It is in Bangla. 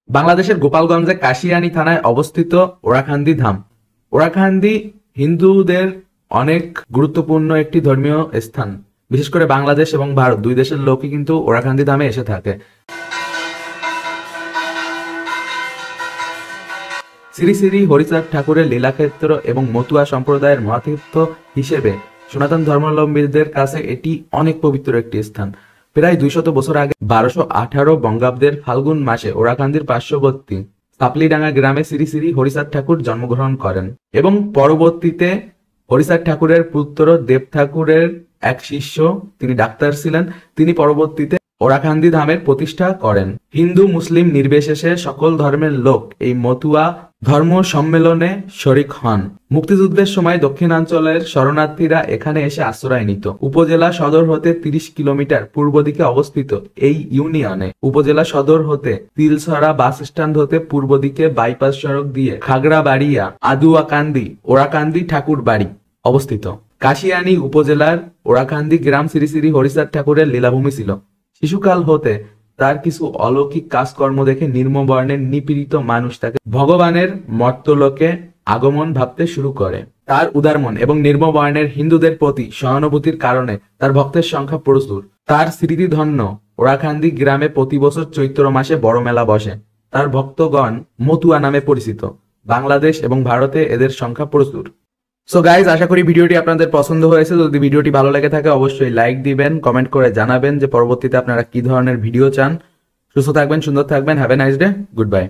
বাংলাদেশের গোপালগঞ্জে কাশিয়ানী থানায় অবস্থিত ওরাকান্দি ধাম। ওরাকান্দি হিন্দুদের অনেক গুরুত্বপূর্ণ একটি ধর্মীয় স্থান। বিশেষ করে বাংলাদেশ এবং ভারত দুই দেশের লোকই কিন্তু ওরাকান্দি ধামে এসে থাকে। শ্রী শ্রী হরিচাঁদ ঠাকুরের লীলাক্ষেত্র এবং মতুয়া সম্প্রদায়ের মহাতীর্থ হিসেবে সনাতন ধর্মাবলম্বীদের কাছে এটি অনেক পবিত্র একটি স্থান। প্রায় 200 বছর আগে 1218 বঙ্গাব্দের ফাল্গুন মাসে ওরাকান্দির পার্শ্ববর্তী সাপলিডাঙ্গা গ্রামে শ্রী শ্রী হরিচাঁদ ঠাকুর জন্মগ্রহণ করেন এবং পরবর্তীতে হরিচাঁদ ঠাকুরের পুত্র দেব ঠাকুরের এক শিষ্য, তিনি ডাক্তার ছিলেন, তিনি পরবর্তীতে ওরাকান্দি ধামের প্রতিষ্ঠা করেন। হিন্দু মুসলিম নির্বিশেষে সকল ধর্মের লোক এই মতুয়া ধর্ম সম্মেলনে শরিক হন। মুক্তিযুদ্ধের সময় দক্ষিণাঞ্চলের শরণার্থীরা এখানে এসে আশ্রয় নিত। উপজেলা সদর হতে 30 কিলোমিটার পূর্ব দিকে অবস্থিত এই ইউনিয়নে উপজেলা সদর হতে তিলছড়া বাস স্ট্যান্ড হতে পূর্ব দিকে বাইপাস সড়ক দিয়ে খাগড়াবাড়িয়া, আদুয়াকান্দি, ওরাকান্দি ঠাকুর বাড়ি অবস্থিত। কাশিয়ানী উপজেলার ওরাকান্দি গ্রাম শ্রী শ্রী হরিচাঁদ ঠাকুরের লীলাভূমি ছিল। শিশুকাল হতে তার কিছু অলৌকিক কাজকর্ম দেখে নিম্নবর্ণের নিপীড়িত মানুষ তাকে ভগবানের মর্তলোকে আগমন ভাবতে শুরু করে। তার উদারমন এবং নিম্নবর্ণের হিন্দুদের প্রতি সহানুভূতির কারণে তার ভক্তের সংখ্যা প্রচুর। তার স্মৃতিধন্য ওরাকান্দি গ্রামে প্রতি বছর চৈত্র মাসে বড় মেলা বসে। তার ভক্তগণ মতুয়া নামে পরিচিত। বাংলাদেশ এবং ভারতে এদের সংখ্যা প্রচুর। সো গাইজ, আশা করি ভিডিওটি আপনাদের পছন্দ হয়েছে। যদি ভিডিওটি ভালো লেগে থাকে অবশ্যই লাইক দিবেন, কমেন্ট করে জানাবেন যে পরবর্তীতে আপনারা কি ধরনের ভিডিও চান। সুস্থ থাকবেন, সুন্দর থাকবেন। Have a nice day, good bye.